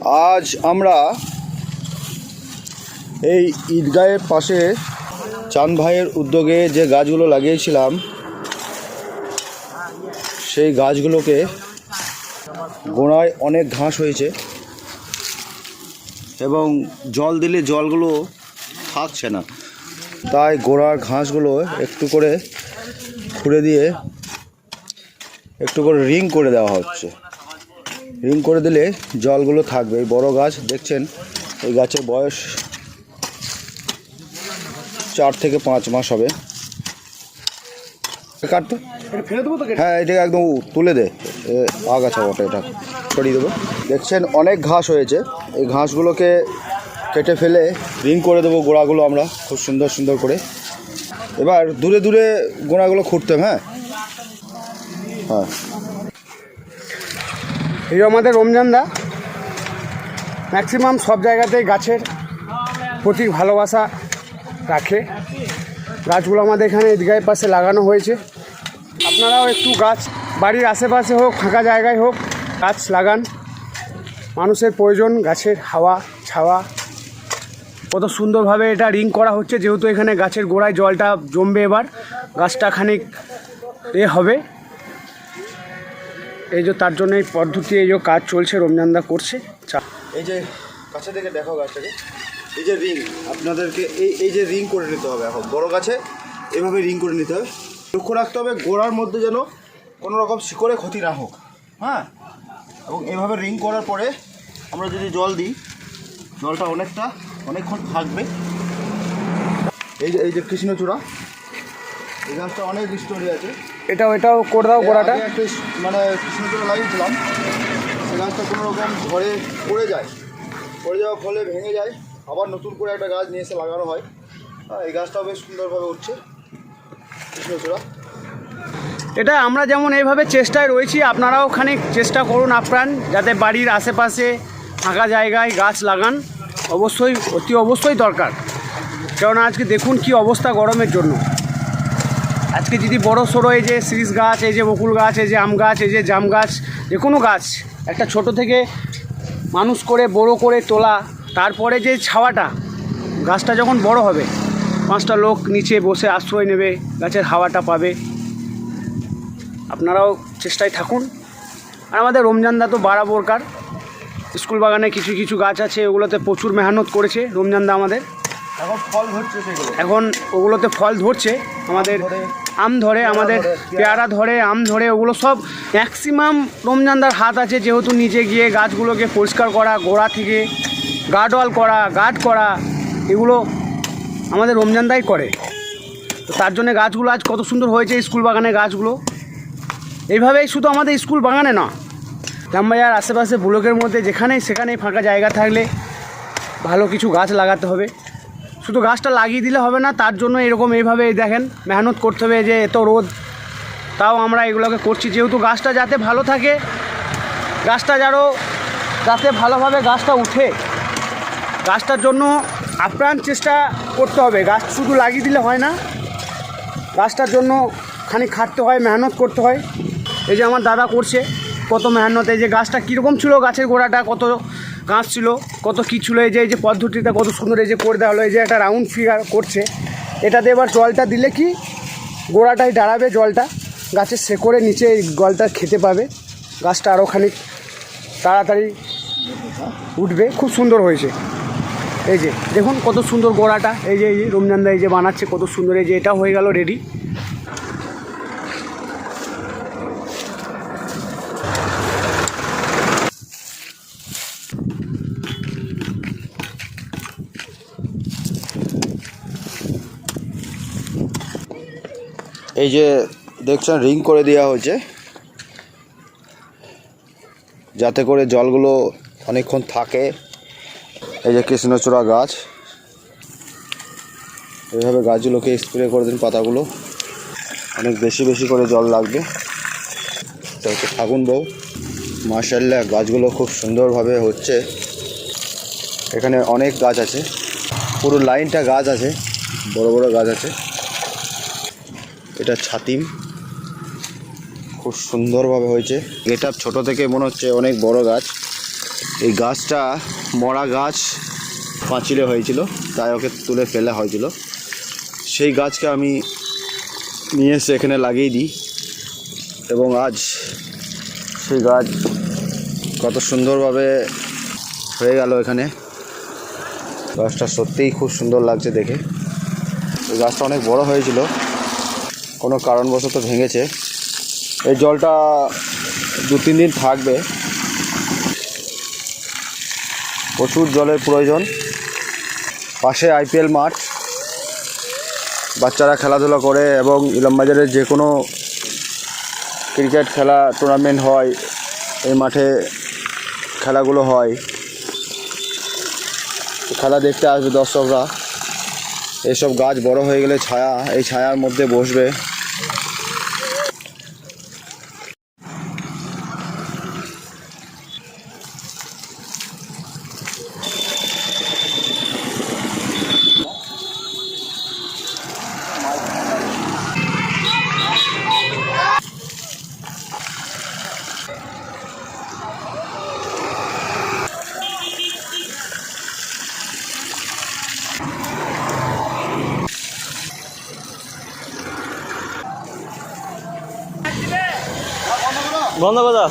আজ আমরা এই ঈদগাহের পাশে চাঁদ ভাইয়ের উদ্যোগে যে গাছগুলো লাগিয়েছিলাম সেই গাছগুলোকে গোড়ায় অনেক ঘাস হয়েছে এবং জল দিলে জলগুলো থাকছে না, তাই গোড়ার ঘাসগুলো একটু করে খুঁড়ে দিয়ে একটু করে রিং করে দেওয়া হচ্ছে। রিং করে দিলে জলগুলো থাকবে। এই বড় গাছ দেখছেন, এই গাছের বয়স 4 থেকে 5 মাস হবে। কাটতো ফেলে দেবো তো? হ্যাঁ, এটাকে একদম তুলে দে, আগাছা বটে, এটা সরিয়ে দেবো। দেখছেন অনেক ঘাস হয়েছে, এই ঘাসগুলোকে কেটে ফেলে রিং করে দেবো গোড়াগুলো আমরা খুব সুন্দর সুন্দর করে। এবার দূরে দূরে গোড়াগুলো খুঁড়তে হবে। হ্যাঁ হ্যাঁ, এই আমাদের রমজানদা ম্যাক্সিমাম সব জায়গাতেই গাছের প্রতি ভালোবাসা রাখে। গাছগুলো আমাদের এখানে ঈদগাহের পাশে লাগানো হয়েছে। আপনারাও একটু গাছ বাড়ির আশেপাশে হোক, ফাঁকা জায়গায় হোক, গাছ লাগান। মানুষের প্রয়োজন গাছের হাওয়া ছাওয়া। কত সুন্দরভাবে এটা রিং করা হচ্ছে, যেহেতু এখানে গাছের গোড়ায় জলটা জমবে। এবার গাছটা খানিক হবে, এই যে তার জন্য এই পদ্ধতি, এই যে কাজ চলছে, রমজানদা করছে। এই যে কাছে থেকে দেখো গাছটাকে, এই যে রিং আপনাদেরকে এই যে রিং করে নিতে হবে। এখন বড় গাছে এভাবে রিং করে নিতে হবে। লক্ষ্য রাখতে হবে গোড়ার মধ্যে যেন কোনো রকম শিকড়ে ক্ষতি না হোক। হ্যাঁ, এবং এভাবে রিং করার পরে আমরা যদি জল দিই, জলটা অনেকক্ষণ থাকবে। এই যে কৃষ্ণচূড়া, এই গাছটা অনেক স্টোরি আছে। এটাও করে দাও গোড়াটা। একটা মানে কৃষ্ণচূড়া লাগিয়েছিলাম, সেই গাছটা কোনো রকম ঝড়ে পড়ে যাওয়ার ফলে ভেঙে যায়, আবার নতুন করে একটা গাছ নিয়ে এসে লাগানো হয়। এই গাছটাও বেশ সুন্দরভাবে উঠছে কৃষ্ণচূড়া। এটা আমরা যেমন এইভাবে চেষ্টায় রয়েছি, আপনারাও খানিক চেষ্টা করুন আপ্রাণ, যাতে বাড়ির আশেপাশে ফাঁকা জায়গায় গাছ লাগান। অতি অবশ্যই দরকার। কারণ আজকে দেখুন কি অবস্থা গরমের জন্য। আজকে যদি বড় সড়ো এই যে শিরীষ গাছ, এই যে বকুল গাছ, এই যে আম গাছ, এই যে জাম গাছ, যে কোনো গাছ একটা ছোট থেকে মানুষ করে বড় করে তোলা, তারপরে যে ছাওয়াটা, গাছটা যখন বড় হবে 5টা লোক নিচে বসে আশ্রয় নেবে, গাছের হাওয়াটা পাবে। আপনারাও চেষ্টায় থাকুন। আর আমাদের রমজানদা তো বাড়াবোরকার, স্কুল বাগানে কিছু কিছু গাছ আছে, ওগুলোতে প্রচুর মেহনত করেছে রমজানদা আমাদের। এখন ফল ধরছে, সেগুলো এখন ওগুলোতে ফল ধরছে। আমাদের আম ধরে, আমাদের পেয়ারা ধরে, আম ধরে, ওগুলো সব ম্যাক্সিমাম রমজানদার হাত আছে। যেহেতু নিচে গিয়ে গাছগুলোকে পরিষ্কার করা, গোড়া থেকে গার্ডওয়াল করা, গার্ড করা, এগুলো আমাদের রমজানদাই করে। তো তার জন্য গাছগুলো আজ কত সুন্দর হয়েছে, স্কুল বাগানে গাছগুলো। এইভাবেই শুধু আমাদের স্কুল বাগানে না, জামবাজার আশেপাশে ব্লকের মধ্যে যেখানেই সেখানেই ফাঁকা জায়গা থাকলে ভালো কিছু গাছ লাগাতে হবে। শুধু গাছটা লাগিয়ে দিলে হবে না, তার জন্য এইভাবে দেখেন মেহনত করতে হবে। যে এত রোদ, তাও আমরা এগুলোকে করছি, যেহেতু গাছটা যাতে ভালো থাকে, গাছটা যাতে ভালোভাবে গাছটা উঠে, গাছটার জন্য আপ্রাণ চেষ্টা করতে হবে। গাছ শুধু লাগিয়ে দিলে হয় না, গাছটার জন্য খানিক খাটতে হয়, মেহনত করতে হয়। এই যে আমার দাদা করছে কত মেহনত। এই যে গাছটা কীরকম ছিল, গাছের গোড়াটা কত গাছ ছিল, কত কী ছিল। এই যে পদ্ধতিটা কত সুন্দর এই যে করে দেওয়া হলো। এই যে একটা রাউন্ড ফিগার করছে, এটাতে এবার জলটা দিলে কি গোড়াটাই দাঁড়াবে, জলটা গাছের শেকড়ে নিচে এই জলটা খেতে পাবে, গাছটা আরও খানিক তাড়াতাড়ি উঠবে। খুব সুন্দর হয়েছে। এই যে দেখুন কত সুন্দর গোড়াটা। এই যে রমজানদা এই যে বানাচ্ছে কত সুন্দর। এই যে এটা হয়ে গেল রেডি। এই যে দেখছেন রিং করে দেওয়া হয়েছে, যাতে করে জলগুলো অনেকক্ষণ থাকে। এই যে কৃষ্ণচূড়া গাছ, এইভাবে গাছগুলোকে স্প্রে করে দিন, পাতাগুলো অনেক বেশি করে জল লাগবে। তো হচ্ছে ফাগুন বউ, মাশাআল্লাহ গাছগুলো খুব সুন্দরভাবে হচ্ছে। এখানে অনেক গাছ আছে, পুরো লাইনটা গাছ আছে, বড় বড় গাছ আছে। এটা ছাতিম, খুব সুন্দরভাবে হয়েছে। এটা ছোট থেকে মনে হচ্ছে অনেক বড় গাছ। এই গাছটা মরা গাছ পাঁচিলে হয়েছিল, তাই ওকে তুলে ফেলা হয়েছিল। সেই গাছকে আমি নিয়ে এসে এখানে লাগিয়ে দিই এবং আজ সেই গাছ কত সুন্দরভাবে হয়ে গেল এখানে। গাছটা সত্যিই খুব সুন্দর লাগছে দেখে। এই গাছটা অনেক বড় হয়েছিল, কোনো কারণবশত ভেঙেছে। এই জলটা 2-3 দিন থাকবে। প্রচুর জলের প্রয়োজন। পাশে IPL মাঠ, বাচ্চারা খেলাধুলা করে এবং ইলামবাজারের যে কোনো ক্রিকেট খেলা টুর্নামেন্ট হয়, এই মাঠে খেলাগুলো হয়। খেলা দেখতে আসবে দর্শকরা। এইসব গাছ বড় হয়ে গেলে ছায়া, এই ছায়ার মধ্যে বসবে। বন্ধ কথা